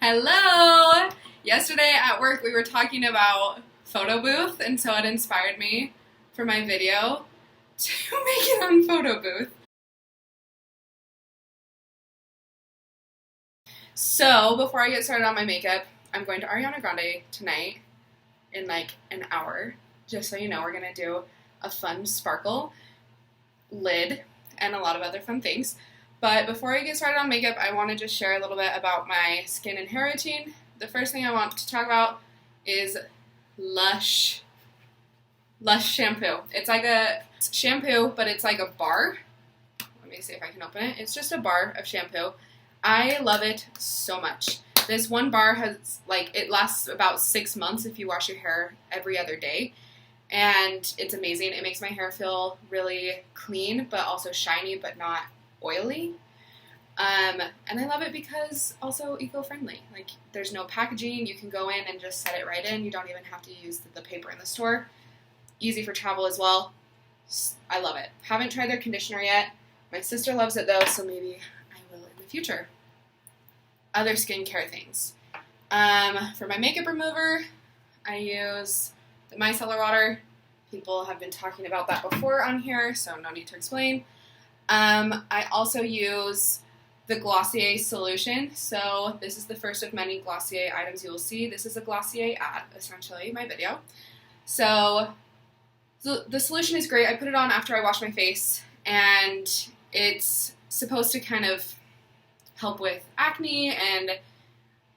Hello! Yesterday at work we were talking about photo booth, and so it inspired me for my video to make it on photo booth. So before I get started on my makeup, I'm going to Ariana Grande tonight in like an hour. Just so you know, we're going to do a fun sparkle lid and a lot of other fun things. But before I get started on makeup, I want to just share a little bit about my skin and hair routine. The first thing I want to talk about is Lush shampoo. It's like a shampoo, but it's like a bar. Let me see if I can open it. It's just a bar of shampoo. I love it so much. This one bar has, it lasts about 6 months if you wash your hair every other day. And it's amazing. It makes my hair feel really clean, but also shiny, but not oily. And I love it because also eco-friendly. Like, there's no packaging. You can go in and just set it right in. You don't even have to use the paper in the store. Easy for travel as well. I love it. Haven't tried their conditioner yet. My sister loves it though, so maybe I will in the future. Other skincare things. For my makeup remover, I use the micellar water. People have been talking about that before on here, so no need to explain. I also use the Glossier solution. So this is the first of many Glossier items you will see. This is a Glossier ad, essentially, my video. So the solution is great. I put it on after I wash my face, and it's supposed to kind of help with acne and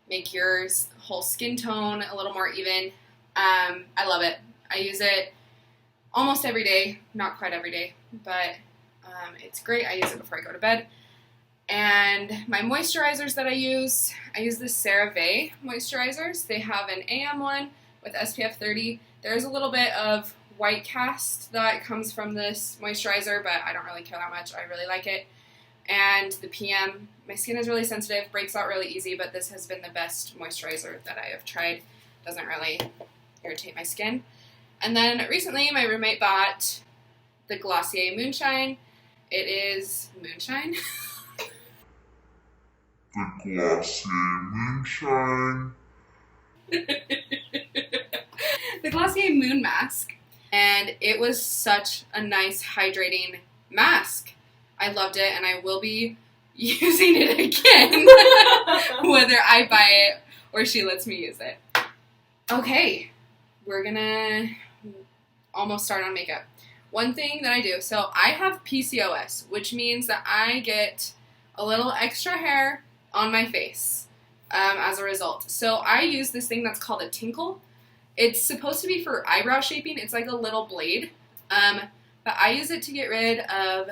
make your whole skin tone a little more even. I love it. I use it almost every day, not quite every day, but it's great. I use it before I go to bed. And my moisturizers that I use the CeraVe moisturizers. They have an AM one with SPF 30. There's a little bit of white cast that comes from this moisturizer, but I don't really care that much. I really like it. And the PM, my skin is really sensitive, breaks out really easy, but this has been the best moisturizer that I have tried. Doesn't really irritate my skin. And then recently my roommate bought the Glossier Moonshine. It is moonshine. The Glossier Moonshine. The Glossier Moon Mask. And it was such a nice hydrating mask. I loved it, and I will be using it again, whether I buy it or she lets me use it. Okay, we're gonna almost start on makeup. One thing that I do, so I have PCOS, which means that I get a little extra hair on my face as a result. So I use this thing that's called a tinkle. It's supposed to be for eyebrow shaping. It's like a little blade, but I use it to get rid of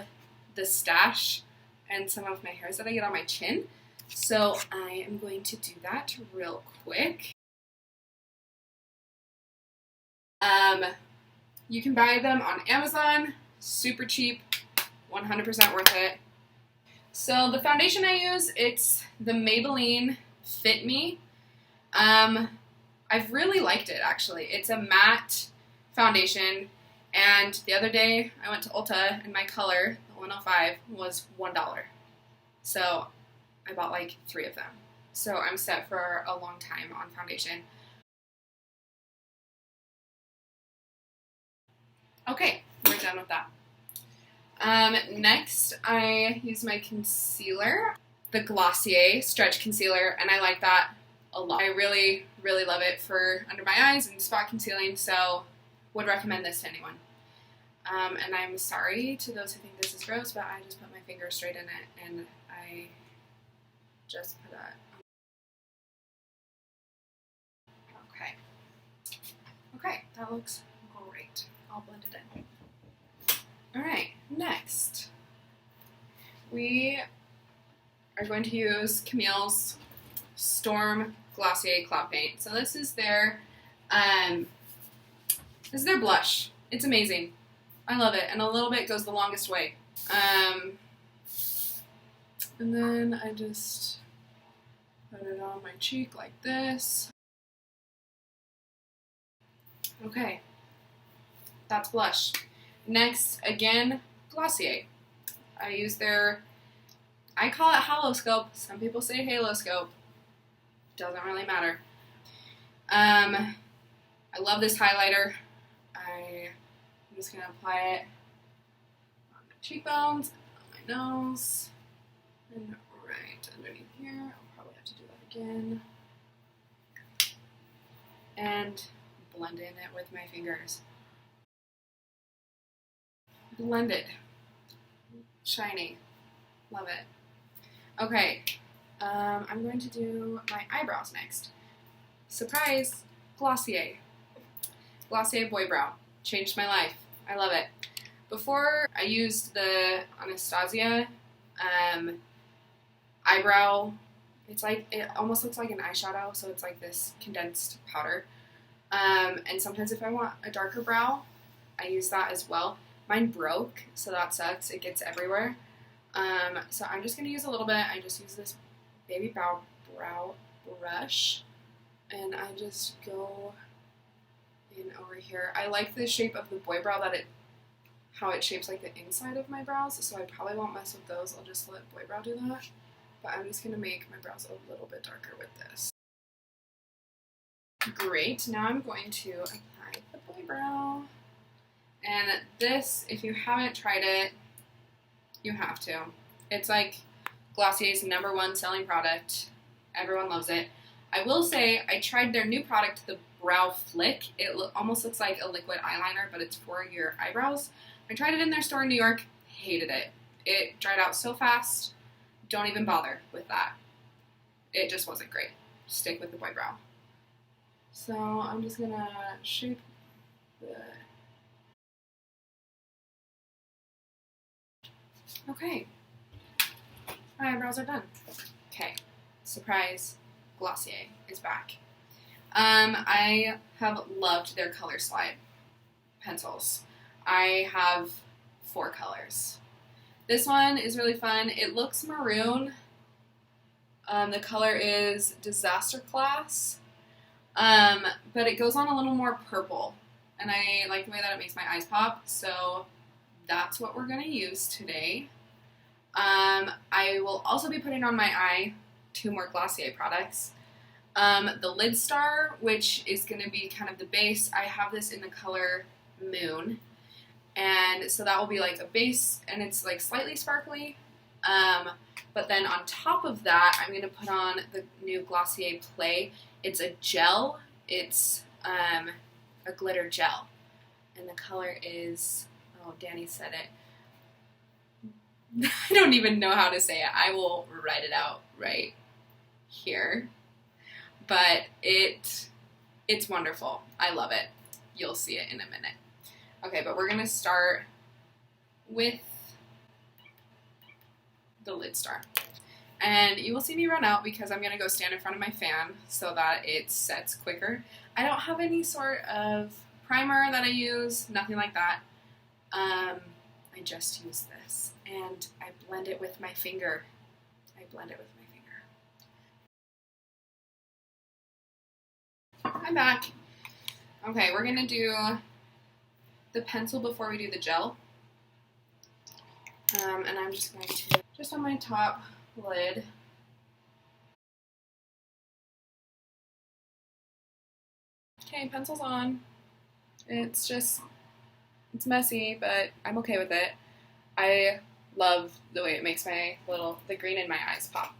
the stash and some of my hairs that I get on my chin. So I am going to do that real quick. You can buy them on Amazon, super cheap, 100% worth it. So the foundation I use, it's the Maybelline Fit Me. I've really liked it, actually. It's a matte foundation, and the other day I went to Ulta and my color, the 105, was $1. So I bought like 3 of them. So I'm set for a long time on foundation. Okay, we're done with that. Next, I use my concealer, the Glossier Stretch Concealer, and I like that a lot. I really, really love it for under my eyes and spot concealing, so would recommend this to anyone. And I'm sorry to those who think this is gross, but I just put my finger straight in it, and I just put that. Okay, that looks great. I'll blend it in. Alright, next we are going to use Camille's Storm Glossier Cloud Paint. So this is their blush. It's amazing. I love it, and a little bit goes the longest way. And then I just put it on my cheek like this. Okay, that's blush. Next, again, Glossier. I use their, I call it Haloscope. Some people say Haloscope. Doesn't really matter. I love this highlighter. I'm just going to apply it on my cheekbones, on my nose, and right underneath here. I'll probably have to do that again. And blend in it with my fingers. Blended. Shiny. Love it. Okay, I'm going to do my eyebrows next. Surprise! Glossier. Glossier Boy Brow. Changed my life. I love it. Before, I used the Anastasia eyebrow. It's like, it almost looks like an eyeshadow, so it's like this condensed powder. And sometimes if I want a darker brow, I use that as well. Mine broke, so that sucks. It gets everywhere. So I'm just going to use a little bit. I just use this baby brow brush, and I just go in over here. I like the shape of the boy brow, how it shapes like the inside of my brows, so I probably won't mess with those. I'll just let boy brow do that. But I'm just going to make my brows a little bit darker with this. Great, now I'm going to apply the boy brow. And this, if you haven't tried it, you have to. It's like Glossier's #1 selling product. Everyone loves it. I will say, I tried their new product, the Brow Flick. It almost looks like a liquid eyeliner, but it's for your eyebrows. I tried it in their store in New York. Hated it. It dried out so fast. Don't even bother with that. It just wasn't great. Stick with the boy brow. So I'm just gonna shape the... Okay. My eyebrows are done. Okay. Surprise. Glossier is back. I have loved their color slide pencils. I have 4 colors. This one is really fun. It looks maroon. The color is Disaster Class. But it goes on a little more purple. And I like the way that it makes my eyes pop. So that's what we're going to use today. I will also be putting on my eye 2 more Glossier products. The Lid Star, which is going to be kind of the base. I have this in the color Moon. And so that will be like a base, and it's like slightly sparkly. But then on top of that, I'm going to put on the new Glossier Play. It's a gel. It's a glitter gel. And the color is, oh, Danny said it. I don't even know how to say it. I will write it out right here. But it's wonderful. I love it. You'll see it in a minute. Okay, but we're going to start with the Lid Star. And you will see me run out because I'm going to go stand in front of my fan so that it sets quicker. I don't have any sort of primer that I use, nothing like that. I just use this, and I blend it with my finger. I'm back. Okay, we're going to do the pencil before we do the gel. And I'm just going to, just on my top lid, okay, pencil's on. It's messy, but I'm okay with it. I love the way it makes the green in my eyes pop.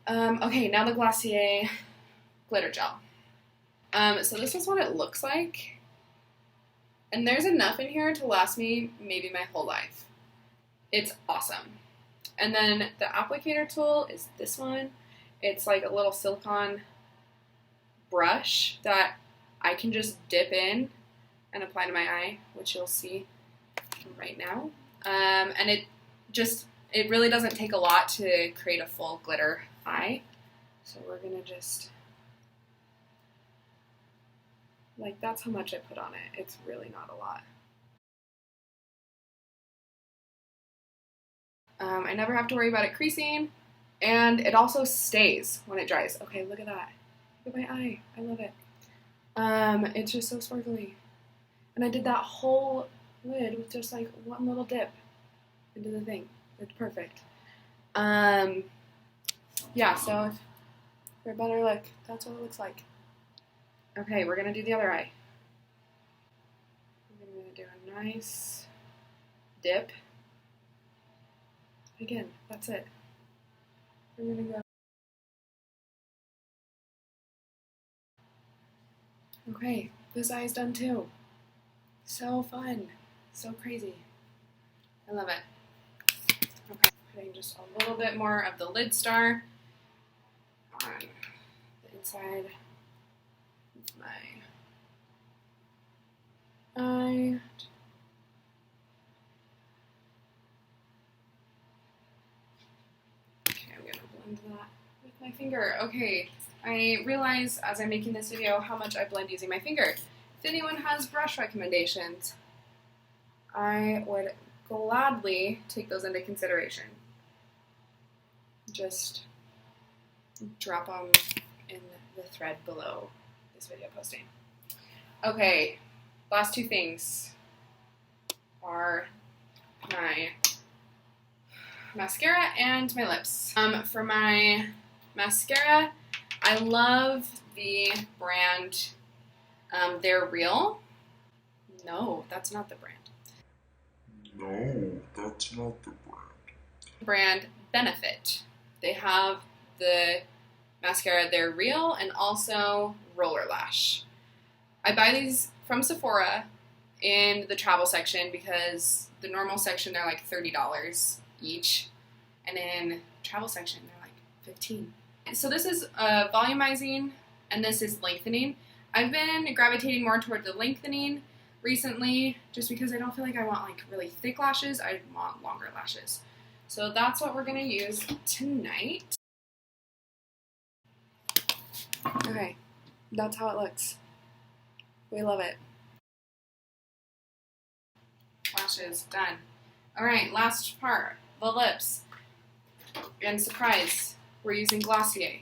Okay, now the Glossier glitter gel. So this is what it looks like. And there's enough in here to last me maybe my whole life. It's awesome. And then the applicator tool is this one. It's like a little silicone brush that I can just dip in and apply to my eye, which you'll see right now. And it really doesn't take a lot to create a full glitter eye. So we're gonna just, like, that's how much I put on it. It's really not a lot. I never have to worry about it creasing, and it also stays when it dries. Okay, look at that. Look at my eye. I love it. It's just so sparkly. And I did that whole lid with just like one little dip into the thing. It's perfect. Yeah, so For a better look. That's what it looks like. Okay, we're gonna do the other eye. I'm gonna do a nice dip. Again, that's it. We're gonna go. Okay, this eye is done too. So fun. So crazy. I love it. Okay, putting just a little bit more of the lid star on the inside of my eye. Okay, I'm gonna blend that with my finger. Okay, I realize as I'm making this video how much I blend using my finger. If anyone has brush recommendations, I would gladly take those into consideration. Just drop them in the thread below this video posting. Okay, last two things are my mascara and my lips. For my mascara, I love the brand They're Real. No, that's not the brand. No, that's not the brand. Brand Benefit. They have the mascara They're Real and also Roller Lash. I buy these from Sephora in the travel section because the normal section they're like $30 each, and in travel section they're like $15. So this is volumizing and this is lengthening. I've been gravitating more toward the lengthening recently just because I don't feel like I want like really thick lashes. I want longer lashes. So that's what we're going to use tonight. Okay, that's how it looks. We love it. Lashes, done. Alright, last part, the lips. And surprise, we're using Glossier.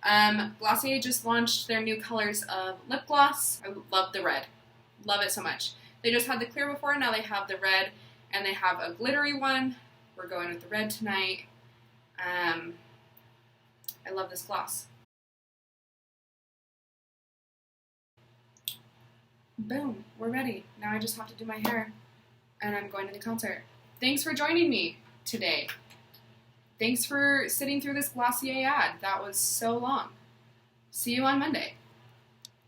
Glossier just launched their new colors of lip gloss. I love the red. Love it so much. They just had the clear before, now they have the red, and they have a glittery one. We're going with the red tonight. I love this gloss. Boom, we're ready. Now I just have to do my hair, and I'm going to the concert. Thanks for joining me today. Thanks for sitting through this Glossier ad. That was so long. See you on Monday.